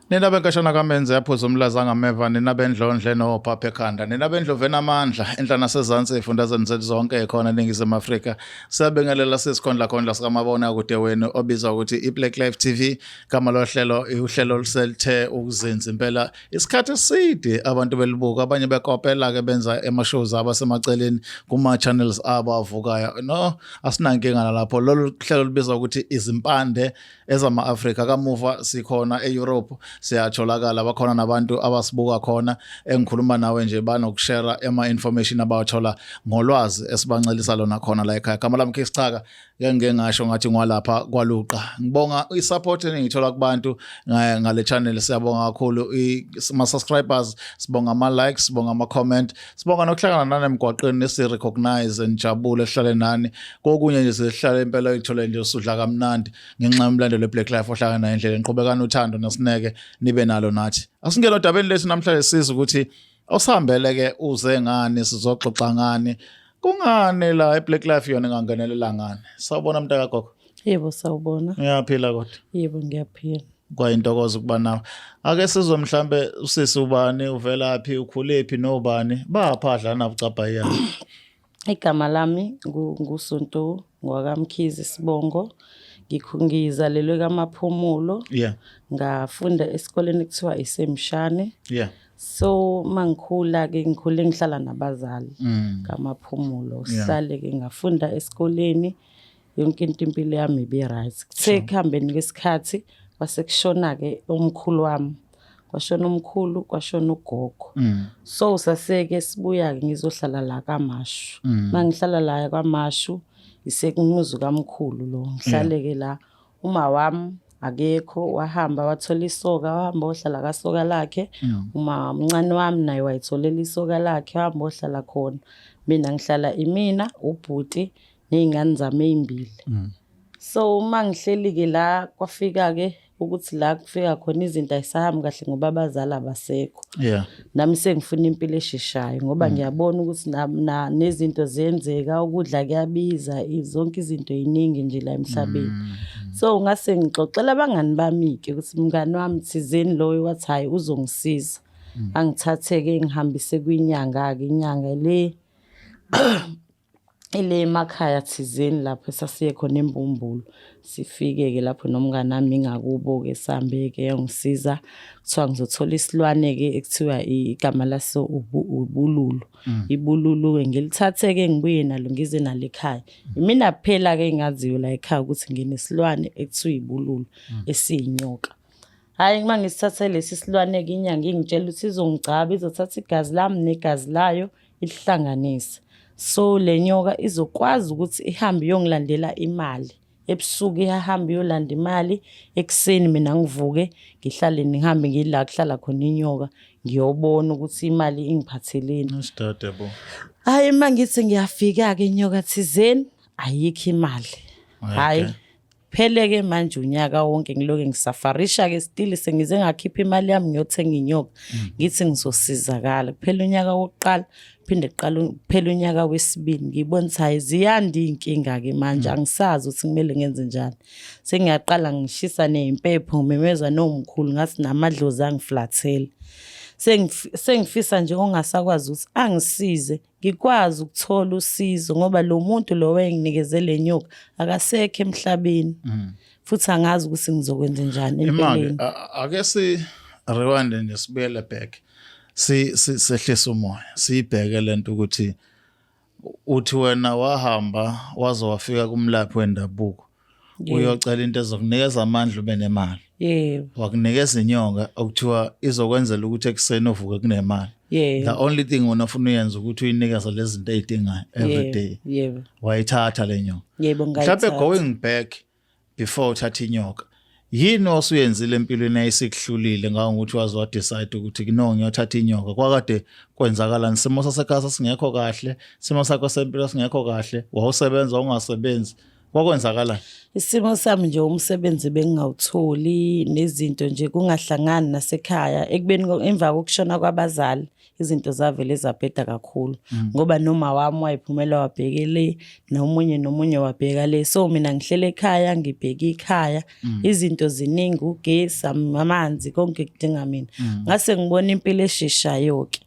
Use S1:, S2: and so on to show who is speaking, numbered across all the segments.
S1: Nina benkashana kamenze yaphuza umlaza ngameva nina bendlondle nophapha ekhanda nina bendlove namandla enhla nasezantsi efundazweni zethu zonke ekhona eNingizimu Afrika siyabengelela sesikhondla sikamabona kude wenu obizwa ukuthi iBlack Life TV kama lohlelo uhlelo olusethe ukuzinza impela isikhathi eside abantu belibuka abanye bekopela ke benza emashows abasemaceleni kuma channels abo avukayo no asinankinga lapho lolu hlelo libizwa ukuthi izimpande ezama Afrika kamuva sikhona eEurope siyatholakala bakhona nabantu abasibuka khona engikhuluma nawe nje banokushare information abawathola ngolwazi esibancelisa lona khona la ekhaya kama lami Kisichaka ngeke ngasho ngathi ngwalapha kwaluqa ngibonga isupport engithola kubantu ngale channel siyabonga kakhulu ama subscribers sibonga ama likes sibonga ama comment sibonga nokuhlangana nani emgwaqeni nesi recognize njabule sihlale nani kokunye nje sihlale impela uyithole nje usudla kamnandi ngenxa yomlando leBlack Life ohlangana nayo endleleni qhubekana uthando nesineke nibe nalo nathi asingena odabeni lethu namhlanje siza ukuthi awusihambele ke uze ngani sizoxoxa ngani kungani la eBlack Life yona ngangenelela ngani sawubona mntaka gogo
S2: yebo sawubona
S1: ngiyaphila kodwa
S2: yebo ngiyaphila
S1: kwayintokozo kuba nawe ake sizwe mhlambe usisi ubani uvelaphi ukhulephi nobani baphadla nabucapha yana
S2: igama lami nguSonto ngwakamkhizi Sibongo ngizalelwe kaMaphumulo ngafunda esikoleni ekuthiwa isemshane so mangikhula ke ngikhule ngihlala nabazali kaMaphumulo sihlale ke ngafunda esikoleni yonke into impilo yami ibe-right kusekhambeni kwesikhathi wasekushona ke umkhulu wami kwashona umkhulu kwashona ugogo so saseke sibuya ke ngizohlala la kaMashu mangihlala la kaMashu isekumuzi kamkhulu lo ngihlale ke la uma wami akekho wahamba wathola isoka wahamba ohlala kasoka lakhe uma umncane wami naye wayitholela isoka lakhe wahamba ohlala khona mina ngihlala imina ubhuti nezingane zami ezimbili so uma ngihleli ke la kwafika ke ukuthi la kufika khona izinto ayisahamba kahle ngoba abazali abasekho nami sengifuna impilo esheshayo ngoba ngiyabona ukuthi nezinto ziyenzeka ukudla kuyabiza zonke izinto eziningi nje la emhlabeni so ngase ngixoxela abangani bami ke ukuthi umngani wami thizeni loyo wathi hayi uzongisiza angithatheke ngihambise kwinyanga ke inyanga le ile emakhaya thizeni lapho sasiye khona eMbumbulo sifike ke lapho nomngane nami ngakubo ke sambe ke yangisiza kuthiwa ngizothola isilwane ke ekuthiwa igama laso ubululu ibululu ke ngilithathe ke ngibuye nalo ngize nalo ekhaya mina kuphela ke ngaziyo la ekhaya ukuthi nginesilwane ekuthiwa ibululu esiyinyoka hayi mangisithatha lesi silwane ke inyanga ngingitshela ukuthi izongicaba izothatha igazi lami negazi layo ilihlanganise so lenyoka izokwazi ukuthi ihambe yongilandela imali ebusuku ihamba yolanda imali ekseni mina ngivuke ngihlale ngihambe ngila kuhlala khona inyoka ngiyobona ukuthi imali ingiphatheleni
S1: nsidadebo
S2: hayi mangithi ngiyafika ke inyoka thizeni ayikho imali hayi pheleke manje unyaka wonke ngiloke ngisafarisha ke still sengize ngakhipha imali yami ngiyothenga inyoka ngithi ngizosizakala kuphela unyaka wokuqala phinde kuphela unyaka wesibili ngibona ukuthi hayi ziyandi inkinga ke manje angisazi ukuthi kumele ngenze njani sengiyaqala ngishisa nezimpepho ngimemeza nomkhulu ngathi namadlozi angiflathela sengifisa nje ongasakwazi ukuthi angisize ngikwazi ukuthola usizo ngoba lo muntu lo wenginikezele inyoka akasekho emhlabeni futhi angazi ukuthi ngizokwenza njani empilweni
S1: ake si rewind nje sibuyele back sehlisa umoya sibheke lento ukuthi uthi wena wahamba waze wafika kumlaphi wendabuko uyocela into ezokunikeza amandla ube nemali wakunikeza inyoka okuthiwa izokwenzela ukuthi ekseni uvuke kunemali the only thing wona ufuna uyenza ukuthi uyinikeza lezi zinto ezidingayo every day wayithatha le nyoka mhlawumbe going back before uthatha inyoka yini osuyenzile empilweni ayisikuhlulile ngokuthi wazi wa decide ukuthi no ngiyothatha inyoka kwakade kwenzakala nisimo sasekhaya singekho kahle simo sakho sempilo singekho kahle wawusebenza ungasebenzi kwakwenzakala
S2: isimo sami nje umsebenzi bengingawutholi nezinto nje kungahlangani nasekhaya ekubeni emva kokushona kwabazali izinto zavele zabheda kakhulu ngoba noma wami wayiphumela wabhekele nomunye wabheka le so mina ngihlele ekhaya ngibheka ikhaya izinto ziningi ugesi amanzi konke kudinga mina ngase ngibona impilo esheshayo ke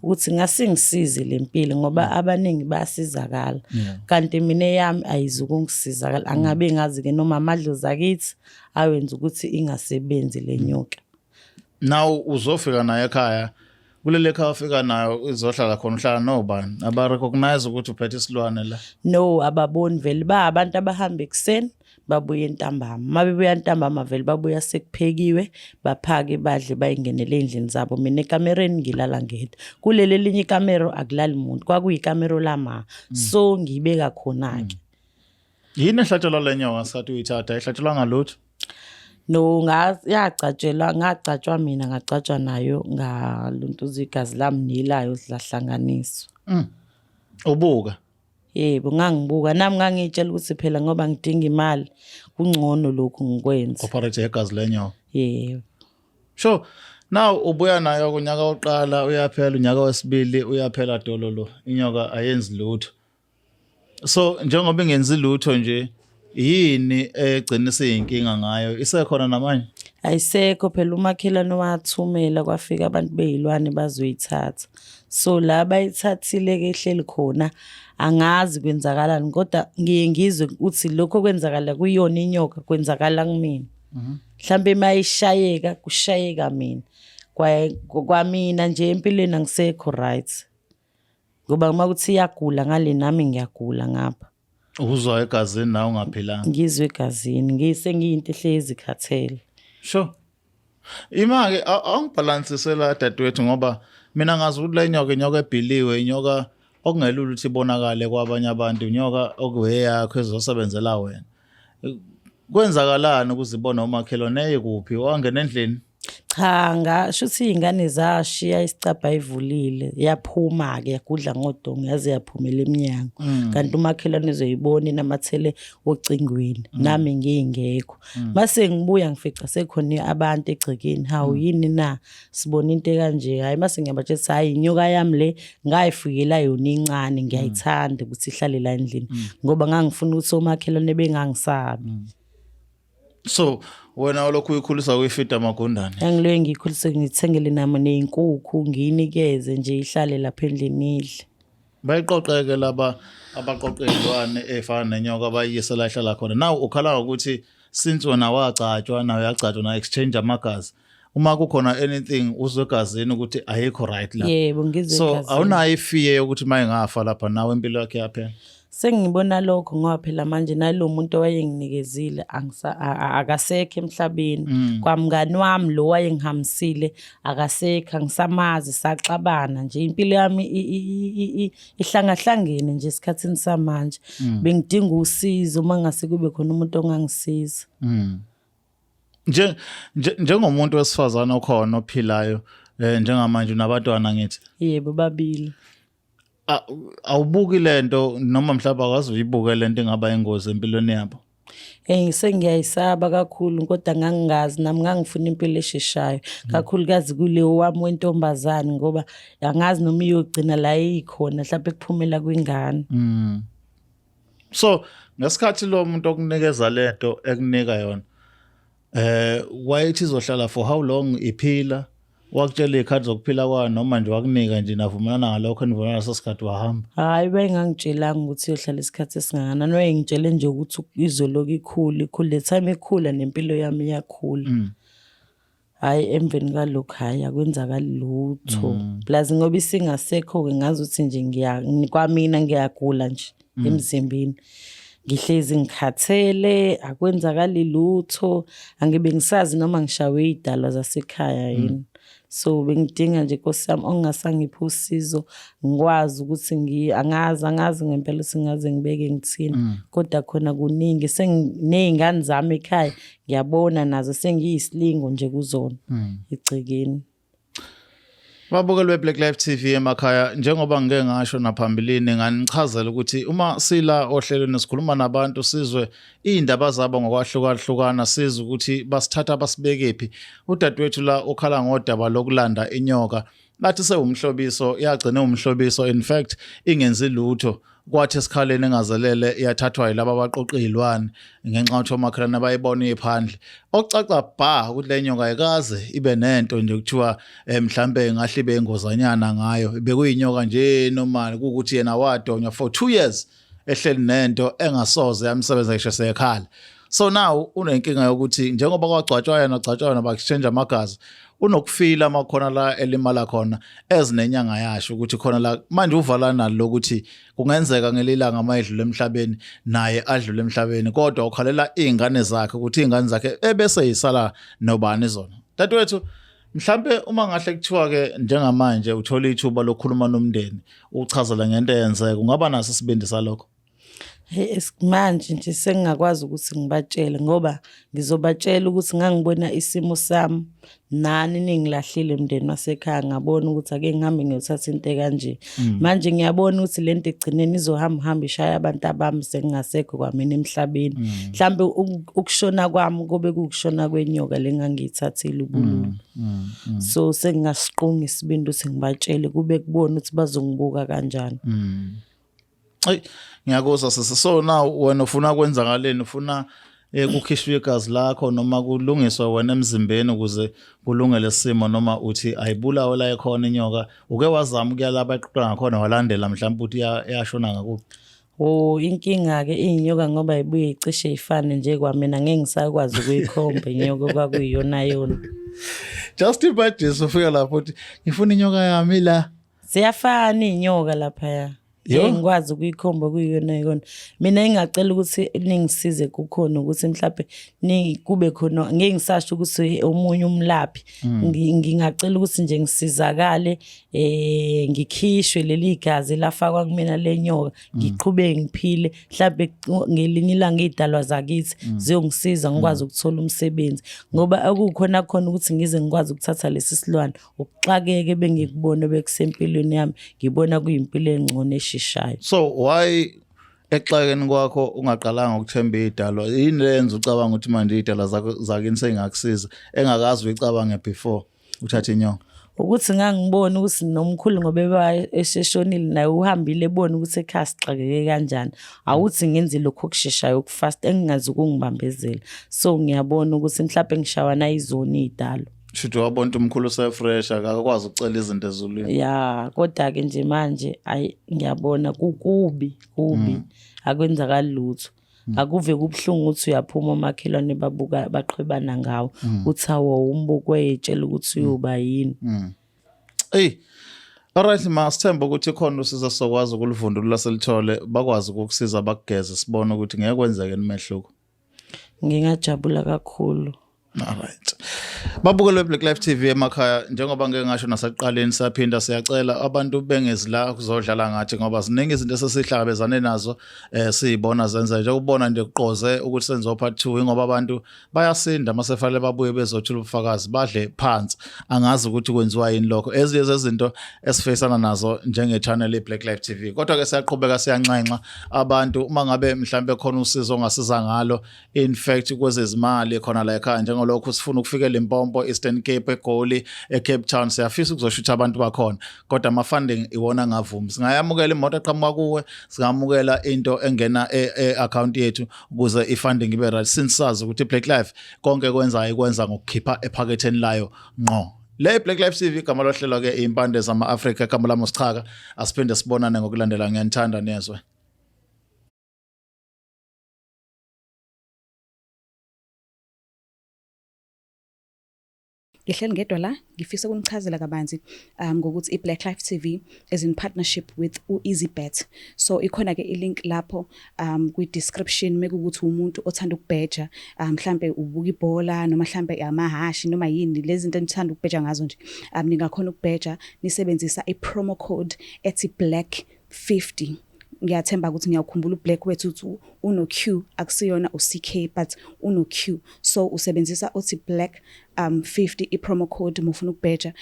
S2: ukuthi ngasingisize lempilo ngoba abaningi bayasizakala kanti mina yami ayizukungisizakala angabe ngazi ke noma amadlozi akithi awenza ukuthi ingasebenzi lenyoka.
S1: Now uzofika naye ekhaya kulele ekhaya ufika nayo izohlala khona uhlala nobani aba recognize ukuthi uphethe isilwane la?
S2: No, ababoni vele ba abantu abahamba ekseni babuye ntambama mabebuya ntambama vele babuya sekuphekiwe baphake badle bayingenele endlini zabo mina ekamereni ngilala ngedwa kuleli linye ikamero akulali umuntu kwakuyikamero lama so ngibeka khona ke.
S1: Yini ehlatshelwa lenyoka sathi uyithatha ehlatshelwa ngalutho?
S2: No, ngacatshwa mina ngacatshwa nayo ngaluntuza igazi lami nilayo sidlahlanganiswa.
S1: Ubuka?
S2: Yebo ngangibuka nami ngangitshela ukuthi phela ngoba ngidinga imali kungcono lokhu ngikwenza.
S1: Operate igazi lenyoka?
S2: Yebo.
S1: Sure. Now ubuya nayo kunyaka oqala uyaphela unyaka wesibili uyaphela dololo inyoka ayenzi lutho. So njengoba ingenzi lutho nje yini egcinisa inkinga ngayo isekhona namanje?
S2: Ayisekho phela umakhelwane wathumela kwafika abantu bezilwane bazoyithatha so la bayithathile ke ehleli khona angazi kwenzakalani kodwa ngiye ngizwe ukuthi lokho kwenzakala kuyona inyoka kwenzakala kumina mhlambe mayishayeka kushayeka mina kwamina nje empilweni angisekho right ngoba uma kuthi iyagula ngale nami ngiyagula ngapha.
S1: Uzwa egazini nawe ungaphilanga?
S2: Ngizwe egazini ngiyinto ehlezi khathele.
S1: Sure. Ima-ke awungibhalansisela dadewethu ngoba mina ngazi ukuthi le inyoka ebhiliwe inyoka okungelula ukuthi ibonakale kwabanye abantu inyoka okuweyakho ezosebenzela wena. Kwenzakalani ukuzibona umakhelwane kuphi wangena endlini?
S2: Cha ngasho ukuthi izingane zashiya isicabha ivulile yaphuma ke yagudla ngodongo yaze yaphumela eminyango kanti umakhelwane ezoyibona inamathele ocingweni nami ngingekho mase ngibuya ngifica sekhona abantu egcekeni hawu yini na sibona into kanje hayi mase ngiyabatshela hayi inyoka yami le ngayifikela yona incane ngiyayithanda ukuthi ihlale la endlini ngoba ngangifuna ukuthi omakhelwane bengangisabi.
S1: So wena lokhu uyikhulisa uyifida amagundane?
S2: Angiloye ngikhulise ngithengele nami nezinkukhu nginikeze nje ihlale lapha endlini idle.
S1: Bayiqoqeke laba abaqoqelwane efana nenyoka abayise la ihlala khona. Now ukhala ukuthi since wena wagcatshwa nawe yagcatshwa na exchange amagazi uma kukhona anything uzwegazini ukuthi ayikho right la.
S2: Yebo ngizwe
S1: egazini. So awunayo ifiye ukuthi mayingafa lapha nawe impilo yakhe yaphela?
S2: Sengibona lokho ngoba phela manje nalo muntu owayenginikezile akasekho emhlabeni kwamngani wami lo wayengihambisile akasekho angisamazi saxabana nje impilo yami ihlangahlangene nje esikhatsini samanje bengidinga usizo mangase kube khona umuntu ongangisiza.
S1: Njengomuntu wesifazana okhona ophilayo njengamanje unabantwana ngithi?
S2: Yebo babili.
S1: Awubuki lento noma mhlawumbe akwazi uyibuke lento engaba ingozi empilweni yabo?
S2: Sengiyayisaba kakhulu kodwa ngangingazi nami ngangifuna impilo esheshayo kakhulukazi kuleyo wami wentombazane ngoba angazi noma iyogcina la ikhona mhlawumbe kuphumela kwingane.
S1: So ngesikhathi lo muntu okunikeza lento ekunika yona wayethi izohlala for how long iphila? Wakutshela ikhathi zokuphila kwayo noma nje wakunika nje navumelana ngalokho nivumelana lesikhathi wahamba?
S2: Hayi bayengangitshelanga ukuthi iyohlala isikhathi esingakanani wayengitshele nje ukuthi izoloku ikhula le time ikhula nempilo yami iyakhula. Hayi emveni kalokho hayi akwenzakali lutho plus ngoba isingasekho ke ngazi ukuthi nje kwamina ngiyagula nje emzimbeni ngihlezi ngikhathele akwenzakali lutho angibe ngisazi noma ngishawe idalwa zasekhaya yini. So bengidinga nje Nkosi yami ongasangipha usizo ngikwazi ukuthi angazi ngempela singaze ngibeke ngithini kodwa khona kuningi senginezingane zami ekhaya ngiyabona nazo sengiyisilingo nje kuzona egcekeni.
S1: Babukeli Black Life TV emakhaya, njengoba ngike ngasho naphambilini nganichazela ukuthi uma sila ohlelweni sikhuluma nabantu sizwe indaba zabo ngokwahlukahlukana, sizwe ukuthi basithatha basibekephi. Udadewethu la ukhala ngodaba lokulanda inyoka, bathi sewumhlobiso, yagcina umhlobiso, in fact ingenzi lutho. Kwathi esikhaleni engazelele iyathathwa yilabo abaqoqilwane ngenxa yokuthi omakhelwane bayibona iphandle. Okucaca bha ukuthi le nyoka ayikaze ibe nento nje kuthiwa mhlambe ngahle ibe ingozanyana ngayo, bekuyinyoka nje normal, ukuthi yena wadonywa for 2 years ehleli nento engasoze yamsebenza ngisho sekhala. So now unenkinga yokuthi njengoba kwagcwatshwa yena ba-exchange amagazi, unokufila makhona la elimala khona ezinenyanga yasho ukuthi khona la manje uvalana lokuthi kungenzeka ngelilanga amayedlule emhlabeni naye adlule emhlabeni, kodwa ukhalela izingane zakhe ukuthi izingane zakhe ebese yisala nobani zona. Dadewethu, mhlambe uma ngahle kuthiwa ke njengamanje uthola ithuba lokukhuluma nomndeni uchazela ngento eyenzeka, ungaba naso isibindi salokho?
S2: Manje nje sengingakwazi ukuthi ngibatshele ngoba ngizobatshela ukuthi ngangibona isimo sami nani ningilahlile emndeni wasekhaya, ngabona ukuthi ake ngihambe ngiyothatha into kanje. Manje ngiyabona ukuthi lento egcineni izohamba ishaya abantu abami sengingasekho kwamina emhlabeni. Mhlambe ukushona kwami kube kukushona kwenyoka lengangiyithathile ubululu. So sengingasiqunga isibindi ukuthi ngibatshele kube kubona ukuthi bazongibuka kanjani.
S1: Ngiyakuzwa sisi. So now wena ufuna kwenzakaleni? Ufuna kukhishwe igazi lakho noma kulungiswa wena emzimbeni ukuze kulungele simo, noma uthi ayibulawe la ekhona inyoka? Uke wazama ukuya la baqoqa ngakhona walandela mhlawumbe ukuthi yashona ngakuphi?
S2: Inkinga ke inyoka ngoba ibuye icishe ifane nje kwamina, ngeke ngisakwazi ukuyikhomba inyoka kwakuyiyona yona.
S1: Just imagine ufika lapho uthi ngifuna inyoka yami la.
S2: Siyafana inyoka lapha ya. Ngikwazi ukuyikhomba kuyiyona yona. Mina ngingacela ukuthi ningisize kukhona ukuthi mhlawumbe kube khona, ngeke ngisasho ukuthi omunye umlaphi, ngingacela ukuthi nje ngisizakale, ngikhishwe leli gazi lafakwa kumina lenyoka, ngiqhubeke ngiphile, mhlawumbe ngelinye ilanga idalwa zakithi ziyongisiza ngikwazi ukuthola umsebenzi, ngoba akukhona khona ukuthi ngize ngikwazi ukuthatha lesi silwane ukuxakeke bengikubone bekusempilweni yami, ngibona kuyimpilo engcono eshishayo.
S1: So why exakeni kwakho ungaqalanga ukuthemba idalwa? Yini lenza ucabanga ukuthi manje idalwa zakini sengakusiza engakazi uyicabange before uthatha inyoka?
S2: Ukuthi ngangibona ukuthi nomkhulu ngoba eseshonile naye uhambile ebona ukuthi ekhaya sixakeke kanjani, awuthi ngenze lokho okusheshayo okufast engingazi ukungibambezela. So ngiyabona ukuthi mhlawumbe ngishawana izoni idalo.
S1: Should wabona umkhulu usefresh akakwazi ukucela izinto ezulwini.
S2: Ya, kodwa ke nje manje ngiyabona kubi akwenzakali lutho. Akuve kubhlungu ukuthi uyaphuma omakhelwane babuka baqhwebana ngawo, uthi awo umbuko wetshela ukuthi uyoba yini.
S1: Alright ma, sithemba ukuthi khona usiza sokwazi ukulivundulula selithole, bakwazi ukukusiza bakugeze sibone ukuthi ngeke kwenzeke nemehluko.
S2: Ngingajabula kakhulu.
S1: Alright. Babukeli Black Life TV emakhaya, njengoba ngeke ngasho nasaqaleni saphinda siyacela abantu bengezi la kuzodlala ngathi ngoba ziningi izinto esesihlangabezane nazo siyibona zenza nje ukubona nje kuqoze ukuthi senzo part 2 ngoba abantu bayasinda masefanele babuye bezothula ubufakazi badle phansi, angazi ukuthi kwenziwa yini lokho. Ezinye zezinto esifacana nazo njenge channel Black Life TV, kodwa ke siyaqhubeka siyanxenxa abantu uma ngabe mhlambe khona usizo ongasiza ngalo, in fact kwezezimali khona la ekhaya njengolokho sifuna ukufika eLimpopo, Eastern Cape, eGoli, eCape Town, siyafisa ukuzoshutha abantu bakhona, kodwa ama-funding iwona ngavumi. Singayamukela imoto eqhamuka kuwe, singamukela into engena e-account yethu ukuze i-funding ibe right, since sazi ukuthi Black Life konke kwenzayo ikwenza ngokukhipha ephaketheni layo ngqo. Le Black Life TV igama lohlelo ke impande zama-Afrika, igama lami uSichaka, asiphinde sibonane ngokulandela. Ngiyanithanda nezwe.
S3: Ngihleli ngedwa la ngifisa ukunichazela kabanzi ngokuthi iBlack Life TV is in partnership with u-EasyBet. So ikhona ke ilink lapho kwi-description mekukuthi umuntu othanda ukubheja, mhlambe ubuka ibhola noma mhlambe amahashi noma yini lezi zinto enithanda ukubheja ngazo nje, ningakhona ukubheja nisebenzisa i-promo code ethi black50. Ngiyathemba ukuthi ngiyakhumbula uBlack wethu uthi uno Q akusiyona uCK but uno Q, so usebenzisa uthi Black 50 i-promo code mufuna ukubheja.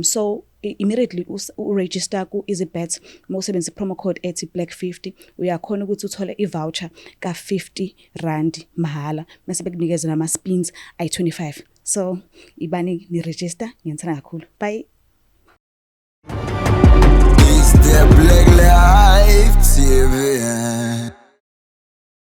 S3: So immediately uregister ku EasyBet mawusebenzisa promo code ethi black50 uyakhona ukuthi uthole i-voucher ka-50 rand mahala mase bekunikeza nama spins ay-25. So ibani ni register ngiyithanda kakhulu. Bye.
S4: It's the Black Life TV.